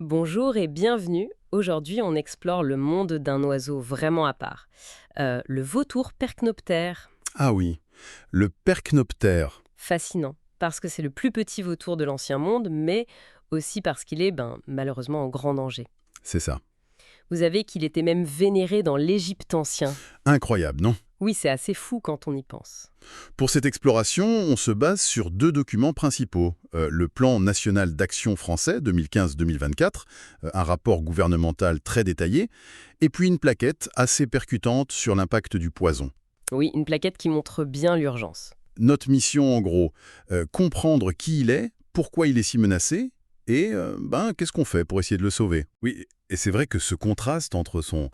Bonjour et bienvenue. Aujourd'hui, on explore le monde d'un oiseau vraiment à part. Le vautour percnoptère. Ah oui, le percnoptère, Fascinant, parce que c'est le plus petit vautour de l'ancien monde, mais aussi parce qu'il est, malheureusement, en grand danger. c'est ça. Vous savez qu'il était même vénéré dans l'Égypte ancien. Incroyable, non? Oui, c'est assez fou quand on y pense. Pour cette exploration, on se base sur deux documents principaux. Le plan national d'action français 2015-2024, un rapport gouvernemental très détaillé, et puis une plaquette assez percutante sur l'impact du poison. Oui, une plaquette qui montre bien l'urgence. Notre mission, en gros, comprendre qui il est, pourquoi il est si menacé, et qu'est-ce qu'on fait pour essayer de le sauver. Oui, et c'est vrai que ce contraste entre son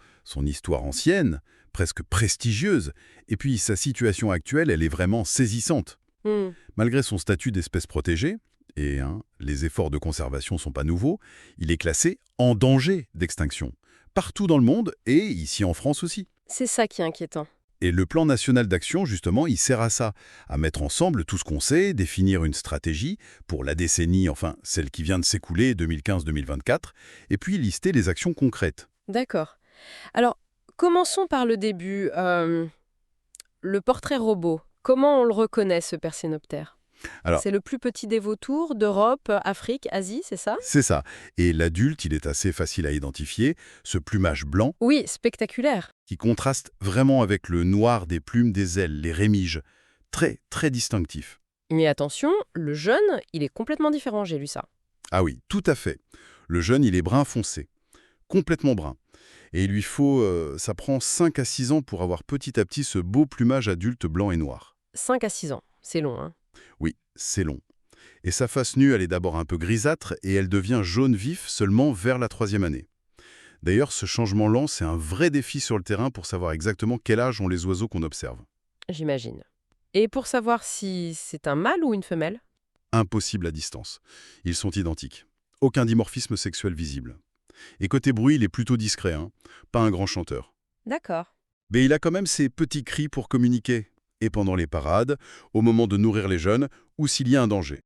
histoire ancienne, presque prestigieuse, et puis sa situation actuelle, elle est vraiment saisissante. Hmm, Malgré son statut d'espèce protégée, et les efforts de conservation sont pas nouveaux, il est classé en danger d'extinction. Partout dans le monde, et ici en France aussi. c'est ça qui est inquiétant. Et le plan national d'action, justement, il sert à ça, à mettre ensemble tout ce qu'on sait, définir une stratégie pour la décennie, enfin celle qui vient de s'écouler, 2015-2024, et puis lister les actions concrètes. D'accord. Alors, commençons par le début. Le portrait robot. Comment on le reconnaît, ce persénoptère? Alors, C'est le plus petit des vautours d'Europe, Afrique, Asie, c'est ça? c'est ça. Et l'adulte, il est assez facile à identifier, ce plumage blanc Oui, spectaculaire. qui contraste vraiment avec le noir des plumes des ailes, les rémiges. Très, très distinctif. Mais attention, le jeune, il est complètement différent, j'ai lu ça. Ah oui, tout à fait. Le jeune, il est brun foncé, complètement brun. Et il lui faut, ça prend 5 à 6 ans pour avoir petit à petit ce beau plumage adulte blanc et noir. 5 à 6 ans, c'est long, hein? Oui, c'est long. Et sa face nue, elle est d'abord un peu grisâtre et elle devient jaune vif seulement vers la 3e année. D'ailleurs, ce changement lent, c'est un vrai défi sur le terrain pour savoir exactement quel âge ont les oiseaux qu'on observe. J'imagine. Et pour savoir si c'est un mâle ou une femelle? Impossible à distance. Ils sont identiques. Aucun dimorphisme sexuel visible. Et côté bruit, il est plutôt discret, pas un grand chanteur. D'accord. Mais il a quand même ses petits cris pour communiquer. Et pendant les parades, au moment de nourrir les jeunes, ou s'il y a un danger.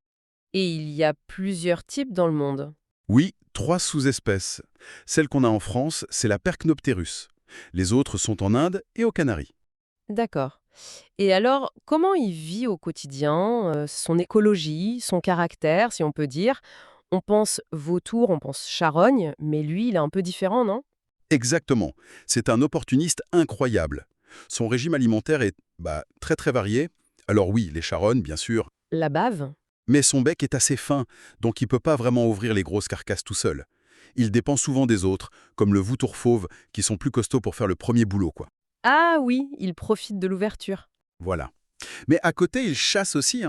Et il y a plusieurs types dans le monde. Oui, 3 sous-espèces. Celle qu'on a en France, c'est la Percnopterus. Les autres sont en Inde et aux Canaries. D'accord. Et alors, comment il vit au quotidien, son écologie, son caractère, si on peut dire? On pense vautour, on pense charogne, mais lui, il est un peu différent, non? Exactement. C'est un opportuniste incroyable. Son régime alimentaire est très très varié. Alors oui, les charognes, bien sûr, La bave? mais son bec est assez fin, donc il peut pas vraiment ouvrir les grosses carcasses tout seul. Il dépend souvent des autres, comme le vautour fauve, qui sont plus costauds pour faire le premier boulot, quoi. Ah oui, il profite de l'ouverture. Voilà. Mais à côté, il chasse aussi,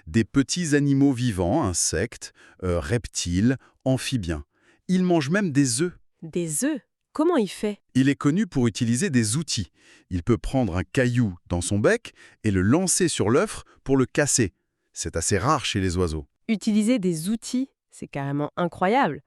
des petits animaux vivants, insectes, reptiles, amphibiens. Il mange même des œufs. Des œufs? Comment il fait? Il est connu pour utiliser des outils. Il peut prendre un caillou dans son bec et le lancer sur l'œuf pour le casser. C'est assez rare chez les oiseaux. Utiliser des outils, c'est carrément incroyable.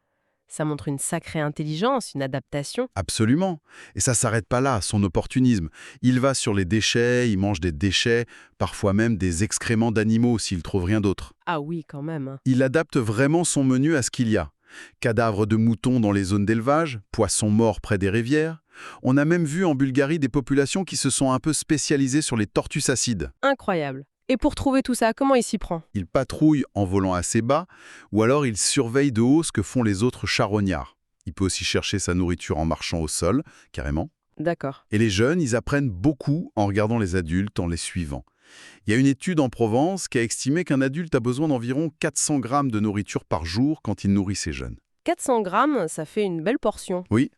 Ça montre une sacrée intelligence, une adaptation. Absolument. Et ça s'arrête pas là, son opportunisme. Il va sur les déchets, il mange des déchets, parfois même des excréments d'animaux s'il trouve rien d'autre. Ah oui, quand même, hein. Il adapte vraiment son menu à ce qu'il y a. Cadavres de moutons dans les zones d'élevage, poissons morts près des rivières. On a même vu en Bulgarie des populations qui se sont un peu spécialisées sur les tortues acides. Incroyable. Et pour trouver tout ça, comment il s'y prend? Il patrouille en volant assez bas, ou alors il surveille de haut ce que font les autres charognards. Il peut aussi chercher sa nourriture en marchant au sol, carrément. D'accord. Et les jeunes, ils apprennent beaucoup en regardant les adultes, en les suivant. Il y a une étude en Provence qui a estimé qu'un adulte a besoin d'environ 400 grammes de nourriture par jour quand il nourrit ses jeunes. 400 grammes, ça fait une belle portion. Oui,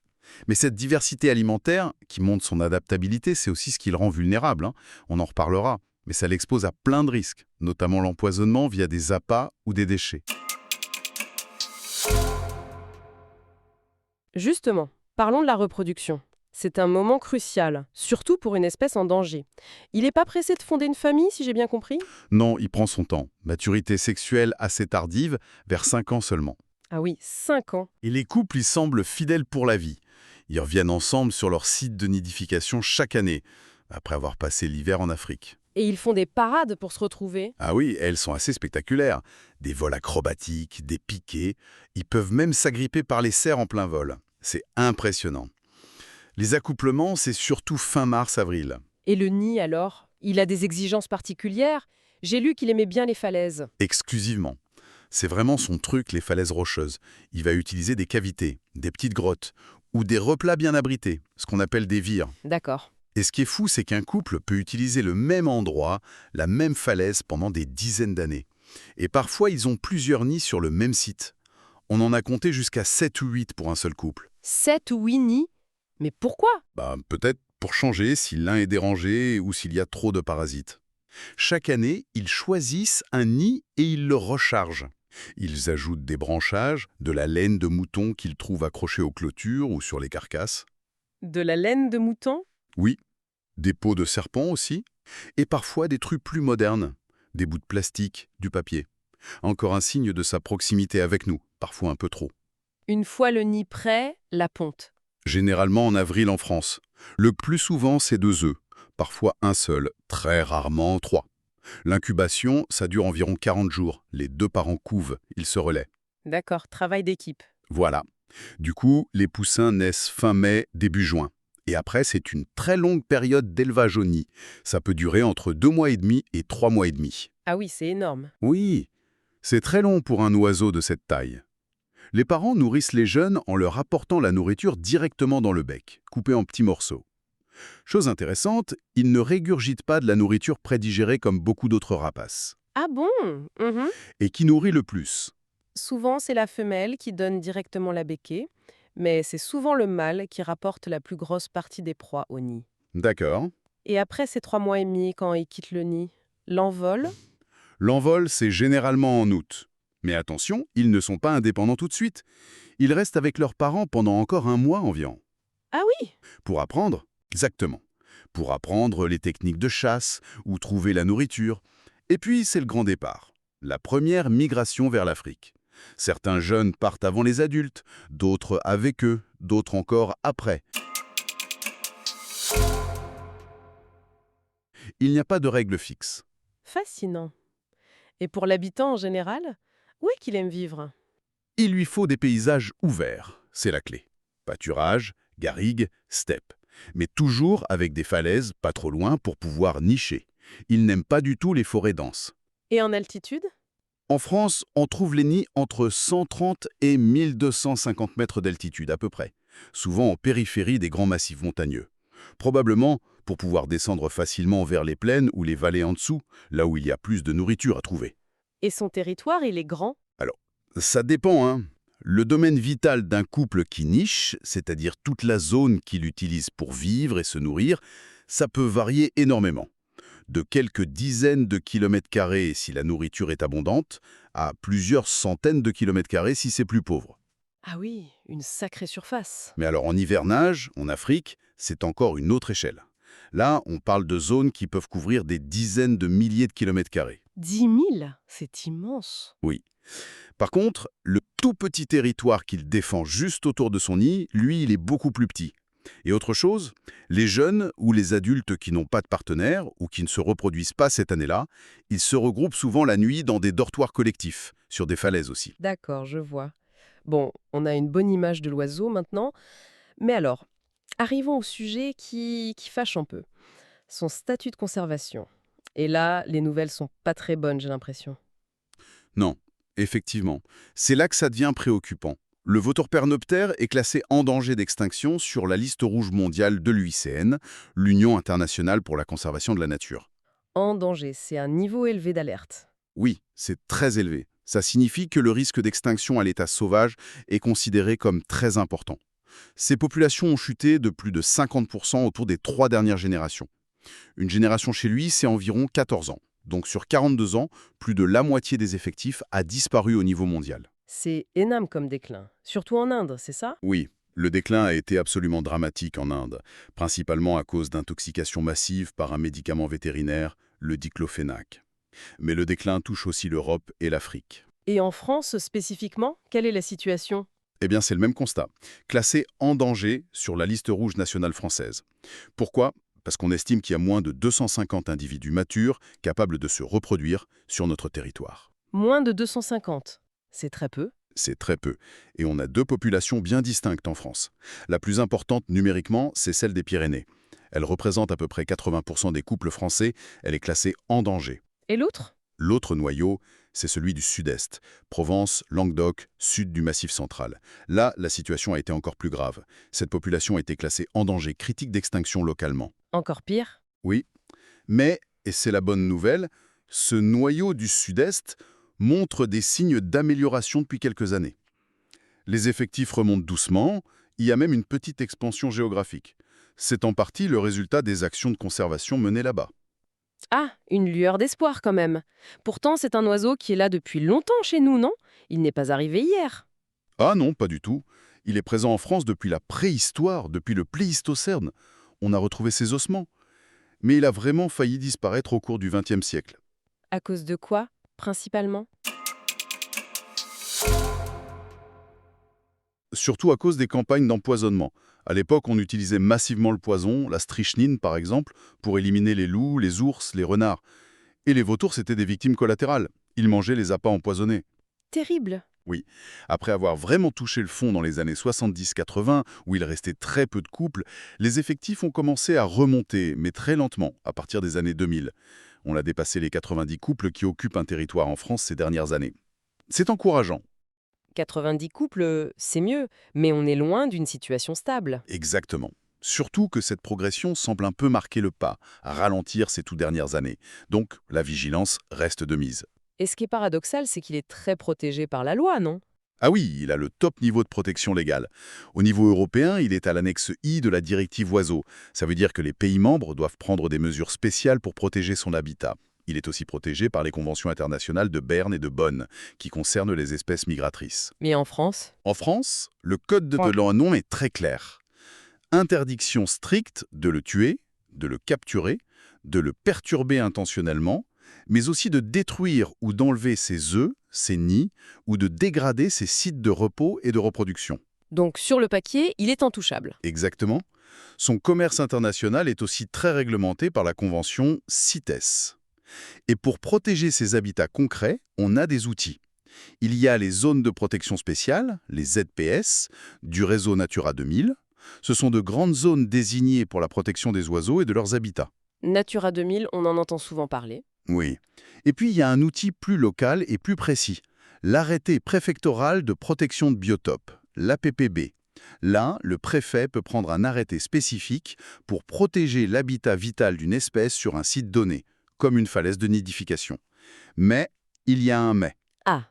mais cette diversité alimentaire, qui montre son adaptabilité, c'est aussi ce qui le rend vulnérable. On en reparlera. Mais ça l'expose à plein de risques, notamment l'empoisonnement via des appâts ou des déchets. Justement, parlons de la reproduction. C'est un moment crucial, surtout pour une espèce en danger. Il n'est pas pressé de fonder une famille, si j'ai bien compris? Non, il prend son temps. Maturité sexuelle assez tardive, vers 5 ans seulement. Ah oui, 5 ans. Et les couples y semblent fidèles pour la vie. Ils reviennent ensemble sur leur site de nidification chaque année, après avoir passé l'hiver en Afrique. Et ils font des parades pour se retrouver. Ah oui, elles sont assez spectaculaires. Des vols acrobatiques, des piquets. Ils peuvent même s'agripper par les cerfs en plein vol. C'est impressionnant. Les accouplements, c'est surtout fin mars-avril. Et le nid, alors? Il a des exigences particulières? J'ai lu qu'il aimait bien les falaises. Exclusivement. C'est vraiment son truc, les falaises rocheuses. Il va utiliser des cavités, des petites grottes, ou des replats bien abrités, ce qu'on appelle des vires. D'accord. Et ce qui est fou, c'est qu'un couple peut utiliser le même endroit, la même falaise pendant des dizaines d'années. Et parfois, ils ont plusieurs nids sur le même site. On en a compté jusqu'à 7 ou 8 pour un seul couple. 7 ou 8 nids? Mais pourquoi? Peut-être pour changer si l'un est dérangé ou s'il y a trop de parasites. Chaque année, ils choisissent un nid et ils le rechargent. Ils ajoutent des branchages, de la laine de mouton qu'ils trouvent accrochée aux clôtures ou sur les carcasses. De la laine de mouton? Oui, des peaux de serpent aussi, et parfois des trucs plus modernes, des bouts de plastique, du papier. Encore un signe de sa proximité avec nous, parfois un peu trop. Une fois le nid prêt, la ponte. Généralement en avril en France. Le plus souvent, c'est 2 œufs, parfois un seul, très rarement 3. L'incubation, ça dure environ 40 jours. Les 2 parents couvent, ils se relaient. D'accord, travail d'équipe. Voilà. Du coup, les poussins naissent fin mai, début juin. Et après, c'est une très longue période d'élevage au nid. Ça peut durer entre 2 mois et demi et 3 mois et demi. Ah oui, c'est énorme. Oui, c'est très long pour un oiseau de cette taille. Les parents nourrissent les jeunes en leur apportant la nourriture directement dans le bec, coupée en petits morceaux. Chose intéressante, ils ne régurgitent pas de la nourriture prédigérée comme beaucoup d'autres rapaces. Ah bon? Mhm. Et qui nourrit le plus? Souvent, c'est la femelle qui donne directement la béquée, mais c'est souvent le mâle qui rapporte la plus grosse partie des proies au nid. D'accord. Et après ces 3 mois et demi, quand il quitte le nid, l'envol? L'envol, c'est généralement en août. Mais attention, ils ne sont pas indépendants tout de suite. Ils restent avec leurs parents pendant encore un mois environ. Ah oui? Pour apprendre? Exactement. Pour apprendre les techniques de chasse ou trouver la nourriture. Et puis, c'est le grand départ. La première migration vers l'Afrique. Certains jeunes partent avant les adultes, d'autres avec eux, d'autres encore après. Il n'y a pas de règle fixe. Fascinant. Et pour l'habitant en général, où est qu'il aime vivre? Il lui faut des paysages ouverts, c'est la clé. Pâturage, garrigue, steppe. Mais toujours avec des falaises pas trop loin pour pouvoir nicher. Il n'aime pas du tout les forêts denses. Et en altitude? En France, on trouve les nids entre 130 et 1250 mètres d'altitude à peu près, souvent en périphérie des grands massifs montagneux. Probablement pour pouvoir descendre facilement vers les plaines ou les vallées en dessous, là où il y a plus de nourriture à trouver. Et son territoire, il est grand? Alors, ça dépend, hein. Le domaine vital d'un couple qui niche, c'est-à-dire toute la zone qu'il utilise pour vivre et se nourrir, ça peut varier énormément. De quelques dizaines de kilomètres carrés si la nourriture est abondante, à plusieurs centaines de kilomètres carrés si c'est plus pauvre. Ah oui, une sacrée surface. Mais alors en hivernage, en Afrique, c'est encore une autre échelle. Là, on parle de zones qui peuvent couvrir des dizaines de milliers de kilomètres carrés. 10 000? C'est immense. Oui. Par contre, le tout petit territoire qu'il défend juste autour de son nid, lui, il est beaucoup plus petit. Et autre chose, les jeunes ou les adultes qui n'ont pas de partenaire ou qui ne se reproduisent pas cette année-là, ils se regroupent souvent la nuit dans des dortoirs collectifs, sur des falaises aussi. D'accord, je vois. Bon, on a une bonne image de l'oiseau maintenant. Mais alors, arrivons au sujet qui fâche un peu. Son statut de conservation. Et là, les nouvelles sont pas très bonnes, j'ai l'impression. Non, effectivement. C'est là que ça devient préoccupant. Le vautour pernoptère est classé en danger d'extinction sur la liste rouge mondiale de l'UICN, l'Union internationale pour la conservation de la nature. En danger, c'est un niveau élevé d'alerte. Oui, c'est très élevé. Ça signifie que le risque d'extinction à l'état sauvage est considéré comme très important. Ces populations ont chuté de plus de 50% autour des 3 dernières générations. Une génération chez lui, c'est environ 14 ans. Donc sur 42 ans, plus de la moitié des effectifs a disparu au niveau mondial. C'est énorme comme déclin. Surtout en Inde, c'est ça? Oui, le déclin a été absolument dramatique en Inde, principalement à cause d'intoxication massive par un médicament vétérinaire, le diclofénac. Mais le déclin touche aussi l'Europe et l'Afrique. Et en France spécifiquement, quelle est la situation? Eh bien, c'est le même constat. Classé en danger sur la liste rouge nationale française. Pourquoi? parce qu'on estime qu'il y a moins de 250 individus matures capables de se reproduire sur notre territoire. Moins de 250. C'est très peu. C'est très peu. Et on a deux populations bien distinctes en France. La plus importante numériquement, c'est celle des Pyrénées. Elle représente à peu près 80% des couples français. Elle est classée en danger. Et l'autre? L'autre noyau, c'est celui du sud-est. Provence, Languedoc, sud du Massif central. Là, la situation a été encore plus grave. Cette population a été classée en danger critique d'extinction localement. Encore pire? Oui, mais, et c'est la bonne nouvelle, ce noyau du sud-est montre des signes d'amélioration depuis quelques années. Les effectifs remontent doucement, il y a même une petite expansion géographique. C'est en partie le résultat des actions de conservation menées là-bas. Ah, une lueur d'espoir quand même. Pourtant, c'est un oiseau qui est là depuis longtemps chez nous, non? Il n'est pas arrivé hier. Ah non, pas du tout. Il est présent en France depuis la préhistoire, depuis le Pléistocène. On a retrouvé ses ossements. Mais il a vraiment failli disparaître au cours du XXe siècle. À cause de quoi, principalement? Surtout à cause des campagnes d'empoisonnement. À l'époque, on utilisait massivement le poison, la strychnine par exemple, pour éliminer les loups, les ours, les renards. Et les vautours, c'était des victimes collatérales. Ils mangeaient les appâts empoisonnés. Terrible. Oui. Après avoir vraiment touché le fond dans les années 70-80, où il restait très peu de couples, les effectifs ont commencé à remonter, mais très lentement, à partir des années 2000. On a dépassé les 90 couples qui occupent un territoire en France ces dernières années. C'est encourageant. 90 couples, c'est mieux, mais on est loin d'une situation stable. Exactement. Surtout que cette progression semble un peu marquer le pas, à ralentir ces tout dernières années. Donc, la vigilance reste de mise. Et ce qui est paradoxal, c'est qu'il est très protégé par la loi, non? Ah oui, il a le top niveau de protection légale. Au niveau européen, il est à l'annexe I de la directive Oiseaux. Ça veut dire que les pays membres doivent prendre des mesures spéciales pour protéger son habitat. Il est aussi protégé par les conventions internationales de Berne et de Bonn, qui concernent les espèces migratrices. Mais en France? En France, le code de l'environnement est très clair. Interdiction stricte de le tuer, de le capturer, de le perturber intentionnellement, mais aussi de détruire ou d'enlever ses œufs, ses nids, ou de dégrader ses sites de repos et de reproduction. Donc sur le papier, il est intouchable. Exactement. Son commerce international est aussi très réglementé par la convention CITES. Et pour protéger ces habitats concrets, on a des outils. Il y a les zones de protection spéciale, les ZPS, du réseau Natura 2000. Ce sont de grandes zones désignées pour la protection des oiseaux et de leurs habitats. Natura 2000, on en entend souvent parler. Oui. Et puis, il y a un outil plus local et plus précis. L'arrêté préfectoral de protection de biotopes, l'APPB. Là, le préfet peut prendre un arrêté spécifique pour protéger l'habitat vital d'une espèce sur un site donné, comme une falaise de nidification. Mais, il y a un mais. Ah,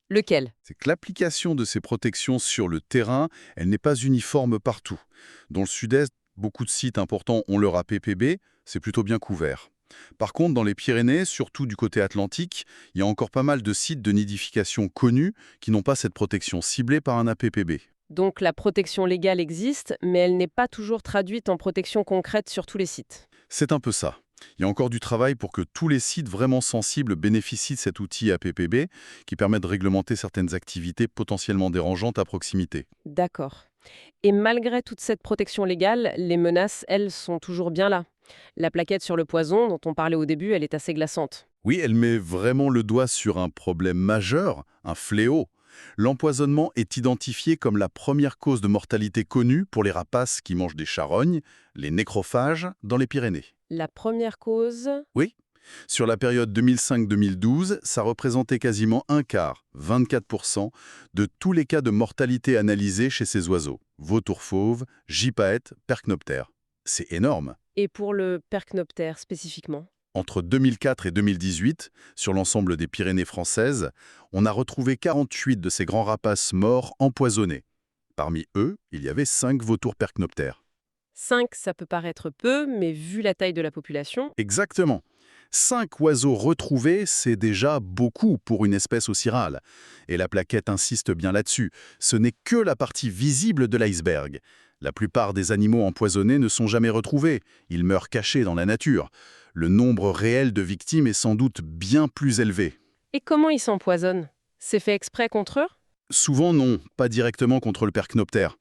lequel? C'est que l'application de ces protections sur le terrain, elle n'est pas uniforme partout. Dans le sud-est, beaucoup de sites importants ont leur APPB, c'est plutôt bien couvert. Par contre, dans les Pyrénées, surtout du côté atlantique, il y a encore pas mal de sites de nidification connus qui n'ont pas cette protection ciblée par un APPB. Donc la protection légale existe, mais elle n'est pas toujours traduite en protection concrète sur tous les sites. C'est un peu ça. Il y a encore du travail pour que tous les sites vraiment sensibles bénéficient de cet outil APPB qui permet de réglementer certaines activités potentiellement dérangeantes à proximité. D'accord. Et malgré toute cette protection légale, les menaces, elles, sont toujours bien là. La plaquette sur le poison dont on parlait au début, elle est assez glaçante. Oui, elle met vraiment le doigt sur un problème majeur, un fléau. L'empoisonnement est identifié comme la première cause de mortalité connue pour les rapaces qui mangent des charognes, les nécrophages, dans les Pyrénées. La première cause? Oui. Sur la période 2005-2012, ça représentait quasiment un quart, 24%, de tous les cas de mortalité analysés chez ces oiseaux. Vautours fauves, gypaètes, percnoptères. C'est énorme. Et pour le percnoptère spécifiquement? Entre 2004 et 2018, sur l'ensemble des Pyrénées françaises, on a retrouvé 48 de ces grands rapaces morts empoisonnés. Parmi eux, il y avait 5 vautours percnoptères. 5, ça peut paraître peu, mais vu la taille de la population... Exactement. 5 oiseaux retrouvés, c'est déjà beaucoup pour une espèce aussi rare. Et la plaquette insiste bien là-dessus. Ce n'est que la partie visible de l'iceberg. La plupart des animaux empoisonnés ne sont jamais retrouvés. Ils meurent cachés dans la nature. Le nombre réel de victimes est sans doute bien plus élevé. Et comment ils s'empoisonnent? C'est fait exprès contre eux? Souvent non, pas directement contre le percnoptère.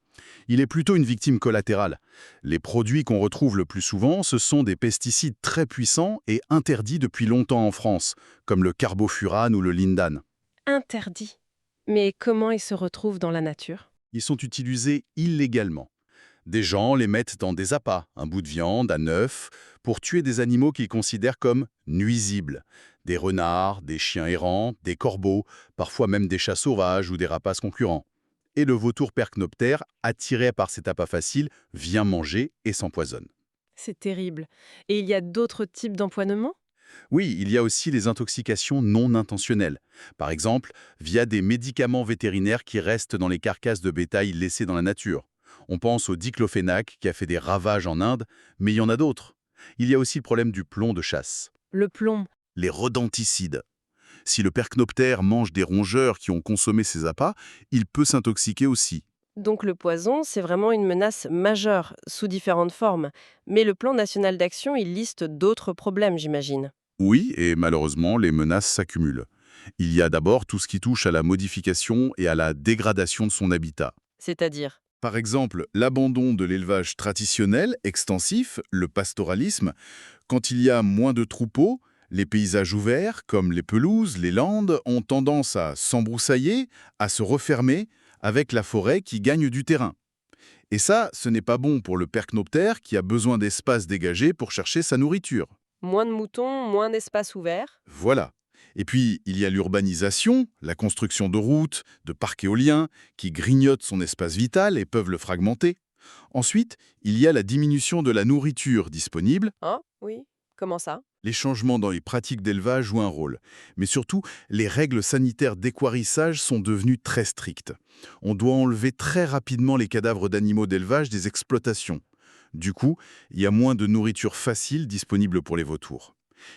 Il est plutôt une victime collatérale. Les produits qu'on retrouve le plus souvent, ce sont des pesticides très puissants et interdits depuis longtemps en France, comme le carbofurane ou le lindane. Interdit. Mais comment ils se retrouvent dans la nature? Ils sont utilisés illégalement. Des gens les mettent dans des appâts, un bout de viande, un œuf, pour tuer des animaux qu'ils considèrent comme nuisibles. Des renards, des chiens errants, des corbeaux, parfois même des chats sauvages ou des rapaces concurrents. Et le vautour percnoptère, attiré par cet appât facile, vient manger et s'empoisonne. C'est terrible. Et il y a d'autres types d'empoisonnement? Oui, il y a aussi les intoxications non intentionnelles. Par exemple, via des médicaments vétérinaires qui restent dans les carcasses de bétail laissées dans la nature. On pense au diclofénac qui a fait des ravages en Inde, mais il y en a d'autres. Il y a aussi le problème du plomb de chasse. Le plomb. Les rodenticides. Si le percnoptère mange des rongeurs qui ont consommé ces appâts, il peut s'intoxiquer aussi. Donc le poison, c'est vraiment une menace majeure, sous différentes formes. Mais le plan national d'action, il liste d'autres problèmes, j'imagine. Oui, et malheureusement, les menaces s'accumulent. Il y a d'abord tout ce qui touche à la modification et à la dégradation de son habitat. C'est-à-dire? Par exemple, l'abandon de l'élevage traditionnel, extensif, le pastoralisme, quand il y a moins de troupeaux, les paysages ouverts, comme les pelouses, les landes, ont tendance à s'embroussailler, à se refermer, avec la forêt qui gagne du terrain. Et ça, ce n'est pas bon pour le percnoptère qui a besoin d'espace dégagé pour chercher sa nourriture. Moins de moutons, moins d'espace ouvert. Voilà. Et puis, il y a l'urbanisation, la construction de routes, de parcs éoliens, qui grignotent son espace vital et peuvent le fragmenter. Ensuite, il y a la diminution de la nourriture disponible. Hein? Oui. Comment ça? Les changements dans les pratiques d'élevage jouent un rôle. Mais surtout, les règles sanitaires d'équarrissage sont devenues très strictes. On doit enlever très rapidement les cadavres d'animaux d'élevage des exploitations. Du coup, il y a moins de nourriture facile disponible pour les vautours.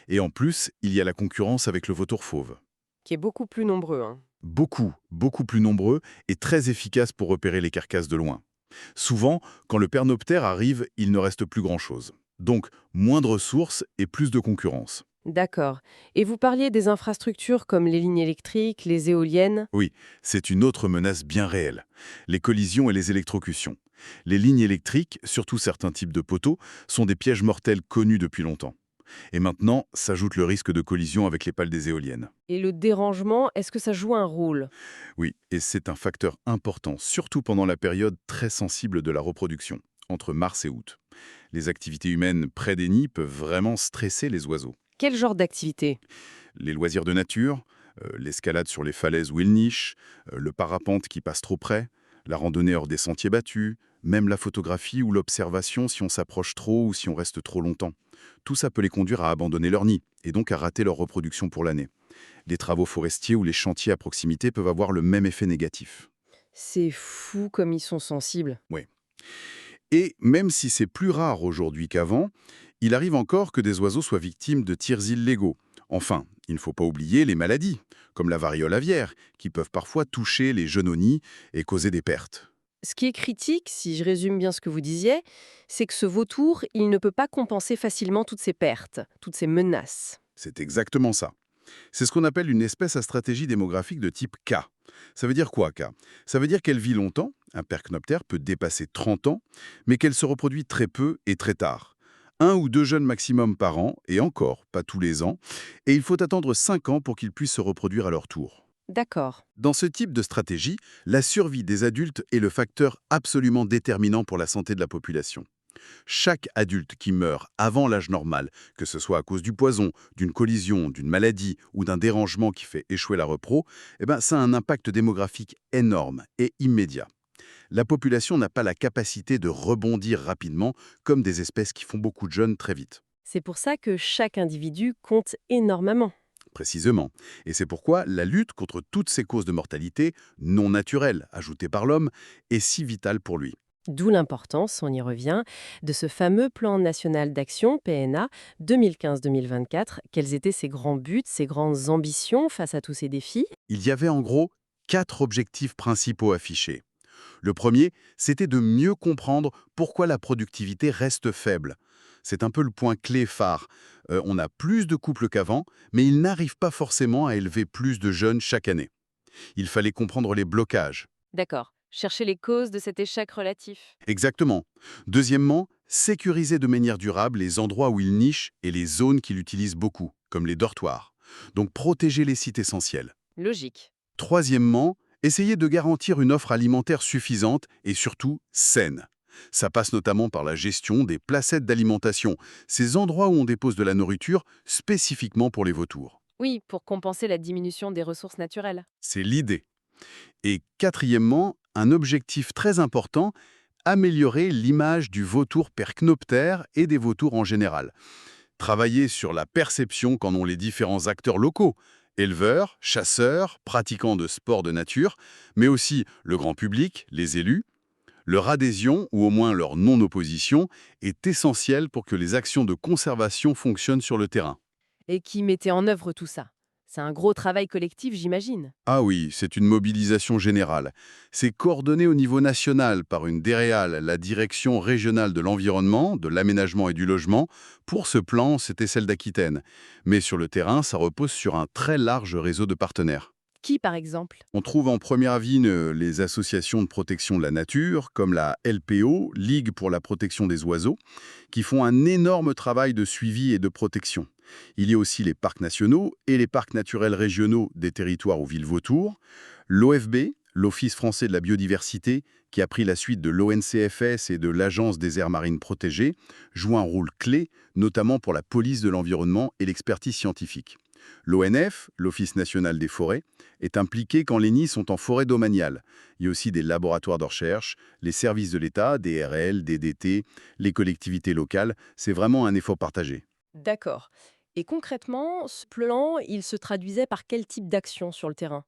Et en plus, il y a la concurrence avec le vautour fauve. Qui est beaucoup plus nombreux, hein. Beaucoup plus nombreux et très efficaces pour repérer les carcasses de loin. Souvent, quand le pernoptère arrive, il ne reste plus grand-chose. Donc, moins de ressources et plus de concurrence. D'accord. Et vous parliez des infrastructures comme les lignes électriques, les éoliennes. Oui, c'est une autre menace bien réelle. Les collisions et les électrocutions. Les lignes électriques, surtout certains types de poteaux, sont des pièges mortels connus depuis longtemps. Et maintenant, s'ajoute le risque de collision avec les pales des éoliennes. Et le dérangement, est-ce que ça joue un rôle? Oui, et c'est un facteur important, surtout pendant la période très sensible de la reproduction, entre mars et août. Les activités humaines près des nids peuvent vraiment stresser les oiseaux. Quel genre d'activité? Les loisirs de nature, l'escalade sur les falaises où ils nichent, le parapente qui passe trop près, la randonnée hors des sentiers battus, même la photographie ou l'observation si on s'approche trop ou si on reste trop longtemps. Tout ça peut les conduire à abandonner leur nid et donc à rater leur reproduction pour l'année. Les travaux forestiers ou les chantiers à proximité peuvent avoir le même effet négatif. C'est fou comme ils sont sensibles. Oui. Et même si c'est plus rare aujourd'hui qu'avant, il arrive encore que des oiseaux soient victimes de tirs illégaux. Enfin, il ne faut pas oublier les maladies, comme la variole aviaire, qui peuvent parfois toucher les jeunes au nid et causer des pertes. Ce qui est critique, si je résume bien ce que vous disiez, c'est que ce vautour, il ne peut pas compenser facilement toutes ces pertes, toutes ces menaces. C'est exactement ça. C'est ce qu'on appelle une espèce à stratégie démographique de type K. Ça veut dire quoi, K? Ça veut dire qu'elle vit longtemps, un percnoptère peut dépasser 30 ans, mais qu'elle se reproduit très peu et très tard. Un ou deux jeunes maximum par an, et encore, pas tous les ans, et il faut attendre 5 ans pour qu'ils puissent se reproduire à leur tour. D'accord. Dans ce type de stratégie, la survie des adultes est le facteur absolument déterminant pour la santé de la population. Chaque adulte qui meurt avant l'âge normal, que ce soit à cause du poison, d'une collision, d'une maladie ou d'un dérangement qui fait échouer la repro, ça a un impact démographique énorme et immédiat. La population n'a pas la capacité de rebondir rapidement comme des espèces qui font beaucoup de jeunes très vite. C'est pour ça que chaque individu compte énormément. Précisément. Et c'est pourquoi la lutte contre toutes ces causes de mortalité non naturelles ajoutées par l'homme est si vitale pour lui. D'où l'importance, on y revient, de ce fameux plan national d'action, PNA, 2015-2024. Quels étaient ses grands buts, ses grandes ambitions face à tous ces défis? Il y avait en gros 4 objectifs principaux affichés. Le premier, c'était de mieux comprendre pourquoi la productivité reste faible. C'est un peu le point clé phare. On a plus de couples qu'avant, mais ils n'arrivent pas forcément à élever plus de jeunes chaque année. Il fallait comprendre les blocages. D'accord. Chercher les causes de cet échec relatif. Exactement. Deuxièmement, sécuriser de manière durable les endroits où il niche et les zones qu'il utilise beaucoup, comme les dortoirs. Donc protéger les sites essentiels. Logique. Troisièmement, essayer de garantir une offre alimentaire suffisante et surtout saine. Ça passe notamment par la gestion des placettes d'alimentation, ces endroits où on dépose de la nourriture spécifiquement pour les vautours. Oui, pour compenser la diminution des ressources naturelles. C'est l'idée. Et quatrièmement, un objectif très important, améliorer l'image du vautour percnoptère et des vautours en général. Travailler sur la perception qu'en ont les différents acteurs locaux, éleveurs, chasseurs, pratiquants de sports de nature, mais aussi le grand public, les élus. Leur adhésion, ou au moins leur non-opposition, est essentielle pour que les actions de conservation fonctionnent sur le terrain. Et qui mettait en œuvre tout ça. C'est un gros travail collectif, j'imagine. Ah oui, c'est une mobilisation générale. C'est coordonné au niveau national par une DREAL, la Direction régionale de l'environnement, de l'aménagement et du logement. Pour ce plan, c'était celle d'Aquitaine. Mais sur le terrain, ça repose sur un très large réseau de partenaires. Qui, par exemple? On trouve en première ligne les associations de protection de la nature, comme la LPO, Ligue pour la protection des oiseaux, qui font un énorme travail de suivi et de protection. Il y a aussi les parcs nationaux et les parcs naturels régionaux des territoires aux villes vautours, l'OFB, l'Office français de la biodiversité, qui a pris la suite de l'ONCFS et de l'Agence des aires marines protégées, joue un rôle clé, notamment pour la police de l'environnement et l'expertise scientifique. L'ONF, l'Office national des forêts, est impliqué quand les nids sont en forêt domaniale. Il y a aussi des laboratoires de recherche, les services de l'État, DRL, DDT, les collectivités locales. C'est vraiment un effort partagé. D'accord. Et concrètement, ce plan, il se traduisait par quel type d'action sur le terrain?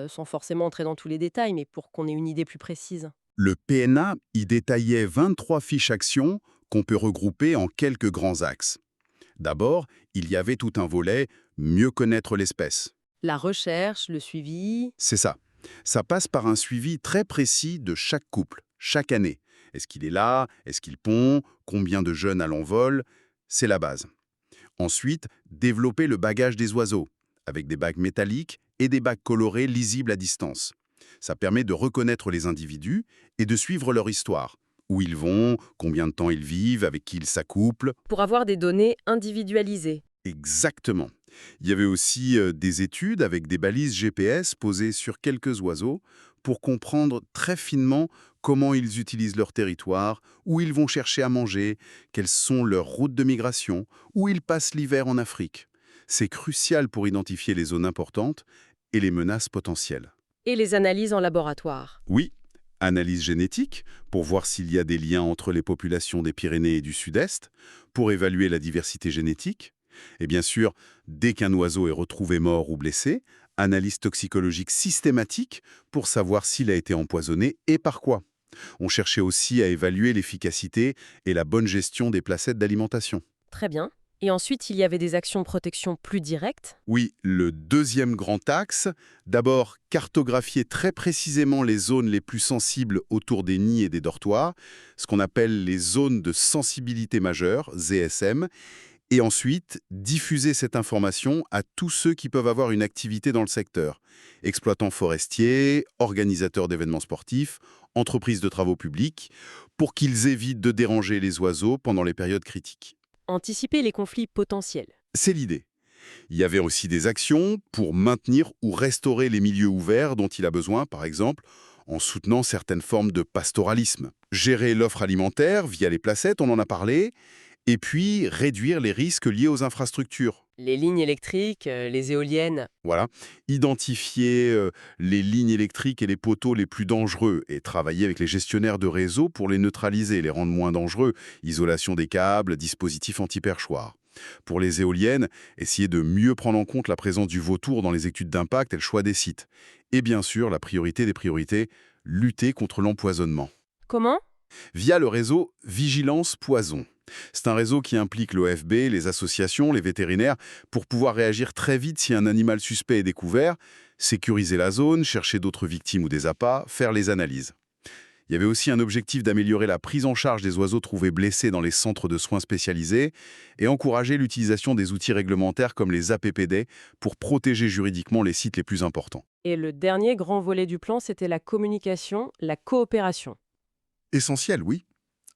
Sans forcément entrer dans tous les détails, mais pour qu'on ait une idée plus précise. Le PNA y détaillait 23 fiches actions qu'on peut regrouper en quelques grands axes. D'abord, il y avait tout un volet mieux connaître l'espèce. La recherche, le suivi. C'est ça. Ça passe par un suivi très précis de chaque couple, chaque année. Est-ce qu'il est là? Est-ce qu'il pond? Combien de jeunes à l'envol? C'est la base. Ensuite, développer le bagage des oiseaux, avec des bagues métalliques et des bagues colorées lisibles à distance. Ça permet de reconnaître les individus et de suivre leur histoire. Où ils vont, combien de temps ils vivent, avec qui ils s'accouplent. Pour avoir des données individualisées. Exactement. Il y avait aussi des études avec des balises GPS posées sur quelques oiseaux pour comprendre très finement comment ils utilisent leur territoire, où ils vont chercher à manger, quelles sont leurs routes de migration, où ils passent l'hiver en Afrique. C'est crucial pour identifier les zones importantes et les menaces potentielles. Et les analyses en laboratoire. Oui, analyse génétique, pour voir s'il y a des liens entre les populations des Pyrénées et du Sud-Est, pour évaluer la diversité génétique. Et bien sûr, dès qu'un oiseau est retrouvé mort ou blessé, analyse toxicologique systématique pour savoir s'il a été empoisonné et par quoi. On cherchait aussi à évaluer l'efficacité et la bonne gestion des placettes d'alimentation. Très bien. Et ensuite, il y avait des actions de protection plus directes. Oui, le deuxième grand axe, d'abord cartographier très précisément les zones les plus sensibles autour des nids et des dortoirs, ce qu'on appelle les zones de sensibilité majeure, ZSM, et ensuite diffuser cette information à tous ceux qui peuvent avoir une activité dans le secteur, exploitants forestiers, organisateurs d'événements sportifs, entreprises de travaux publics, pour qu'ils évitent de déranger les oiseaux pendant les périodes critiques. Anticiper les conflits potentiels. C'est l'idée. Il y avait aussi des actions pour maintenir ou restaurer les milieux ouverts dont il a besoin, par exemple, en soutenant certaines formes de pastoralisme. Gérer l'offre alimentaire via les placettes, on en a parlé, et puis réduire les risques liés aux infrastructures. Les lignes électriques, les éoliennes. Voilà, identifier les lignes électriques et les poteaux les plus dangereux et travailler avec les gestionnaires de réseau pour les neutraliser, les rendre moins dangereux, isolation des câbles, dispositifs anti-perchoirs. Pour les éoliennes, essayer de mieux prendre en compte la présence du vautour dans les études d'impact et le choix des sites. Et bien sûr, la priorité des priorités, lutter contre l'empoisonnement. Comment? Via le réseau Vigilance Poison. C'est un réseau qui implique l'OFB, les associations, les vétérinaires, pour pouvoir réagir très vite si un animal suspect est découvert, sécuriser la zone, chercher d'autres victimes ou des appâts, faire les analyses. Il y avait aussi un objectif d'améliorer la prise en charge des oiseaux trouvés blessés dans les centres de soins spécialisés et encourager l'utilisation des outils réglementaires comme les APPD pour protéger juridiquement les sites les plus importants. Et le dernier grand volet du plan, c'était la communication, la coopération. Essentiel, oui.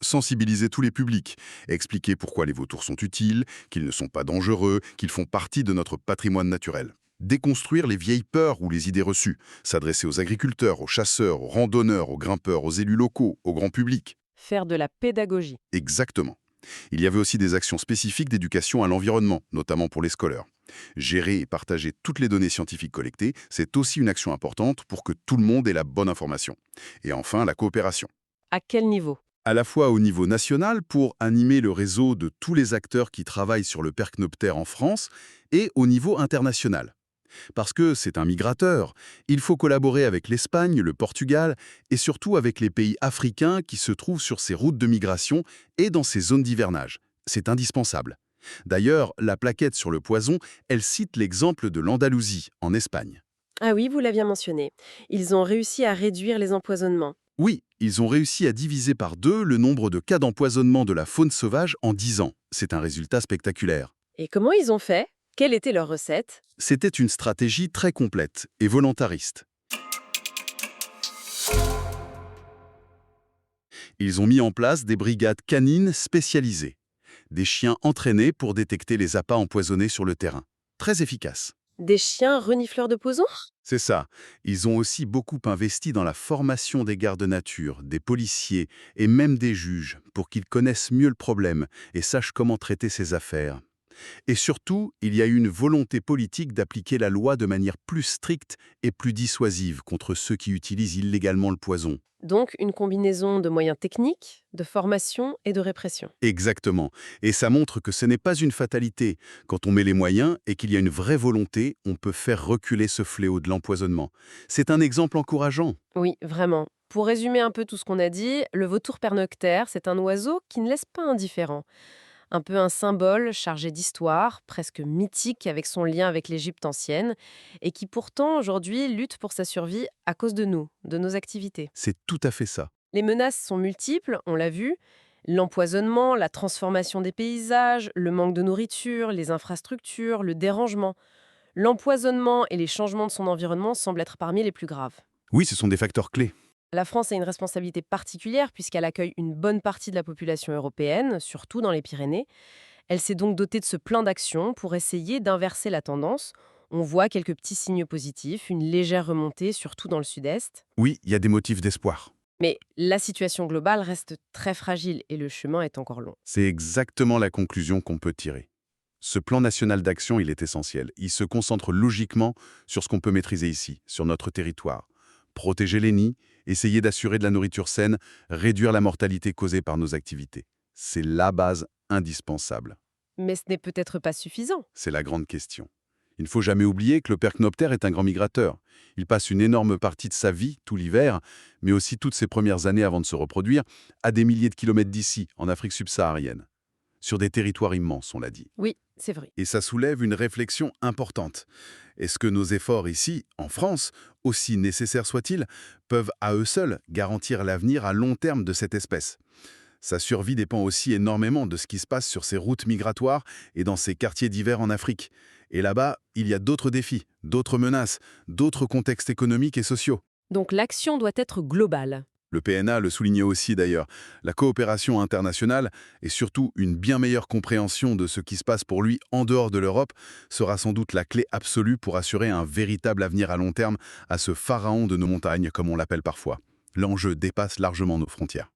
Sensibiliser tous les publics, expliquer pourquoi les vautours sont utiles, qu'ils ne sont pas dangereux, qu'ils font partie de notre patrimoine naturel. Déconstruire les vieilles peurs ou les idées reçues, s'adresser aux agriculteurs, aux chasseurs, aux randonneurs, aux grimpeurs, aux élus locaux, au grand public. Faire de la pédagogie. Exactement. Il y avait aussi des actions spécifiques d'éducation à l'environnement, notamment pour les scolaires. Gérer et partager toutes les données scientifiques collectées, c'est aussi une action importante pour que tout le monde ait la bonne information. Et enfin, la coopération. À quel niveau? À la fois au niveau national pour animer le réseau de tous les acteurs qui travaillent sur le percnoptère en France et au niveau international. Parce que c'est un migrateur, il faut collaborer avec l'Espagne, le Portugal et surtout avec les pays africains qui se trouvent sur ces routes de migration et dans ces zones d'hivernage. C'est indispensable. D'ailleurs, la plaquette sur le poison, elle cite l'exemple de l'Andalousie, en Espagne. Ah oui, vous l'aviez mentionné. Ils ont réussi à réduire les empoisonnements. Oui, ils ont réussi à diviser par 2 le nombre de cas d'empoisonnement de la faune sauvage en 10 ans. C'est un résultat spectaculaire. Et comment ils ont fait? Quelle était leur recette? C'était une stratégie très complète et volontariste. Ils ont mis en place des brigades canines spécialisées, des chiens entraînés pour détecter les appâts empoisonnés sur le terrain. Très efficace. Des chiens renifleurs de poison? C'est ça. Ils ont aussi beaucoup investi dans la formation des gardes nature, des policiers et même des juges pour qu'ils connaissent mieux le problème et sachent comment traiter ces affaires. Et surtout, il y a eu une volonté politique d'appliquer la loi de manière plus stricte et plus dissuasive contre ceux qui utilisent illégalement le poison. Donc une combinaison de moyens techniques, de formation et de répression. Exactement. Et ça montre que ce n'est pas une fatalité. Quand on met les moyens et qu'il y a une vraie volonté, on peut faire reculer ce fléau de l'empoisonnement. C'est un exemple encourageant. Oui, vraiment. Pour résumer un peu tout ce qu'on a dit, le vautour pernoctaire, c'est un oiseau qui ne laisse pas indifférent. Un peu un symbole chargé d'histoire, presque mythique avec son lien avec l'Égypte ancienne, et qui pourtant aujourd'hui lutte pour sa survie à cause de nous, de nos activités. C'est tout à fait ça. Les menaces sont multiples, on l'a vu, l'empoisonnement, la transformation des paysages, le manque de nourriture, les infrastructures, le dérangement. L'empoisonnement et les changements de son environnement semblent être parmi les plus graves. Oui, ce sont des facteurs clés. La France a une responsabilité particulière puisqu'elle accueille une bonne partie de la population européenne, surtout dans les Pyrénées. Elle s'est donc dotée de ce plan d'action pour essayer d'inverser la tendance. On voit quelques petits signes positifs, une légère remontée, surtout dans le sud-est. Oui, il y a des motifs d'espoir. Mais la situation globale reste très fragile et le chemin est encore long. C'est exactement la conclusion qu'on peut tirer. Ce plan national d'action, il est essentiel. Il se concentre logiquement sur ce qu'on peut maîtriser ici, sur notre territoire. Protéger les nids, essayer d'assurer de la nourriture saine, réduire la mortalité causée par nos activités. C'est la base indispensable. Mais ce n'est peut-être pas suffisant. C'est la grande question. Il ne faut jamais oublier que le percnoptère est un grand migrateur. Il passe une énorme partie de sa vie, tout l'hiver, mais aussi toutes ses premières années avant de se reproduire, à des milliers de kilomètres d'ici, en Afrique subsaharienne. Sur des territoires immenses, on l'a dit. Oui, c'est vrai. Et ça soulève une réflexion importante. Est-ce que nos efforts ici, en France, aussi nécessaires soient-ils, peuvent à eux seuls garantir l'avenir à long terme de cette espèce? Sa survie dépend aussi énormément de ce qui se passe sur ces routes migratoires et dans ces quartiers d'hiver en Afrique. Et là-bas, il y a d'autres défis, d'autres menaces, d'autres contextes économiques et sociaux. Donc l'action doit être globale. Le PNA le soulignait aussi d'ailleurs. La coopération internationale et surtout une bien meilleure compréhension de ce qui se passe pour lui en dehors de l'Europe sera sans doute la clé absolue pour assurer un véritable avenir à long terme à ce pharaon de nos montagnes, comme on l'appelle parfois. L'enjeu dépasse largement nos frontières.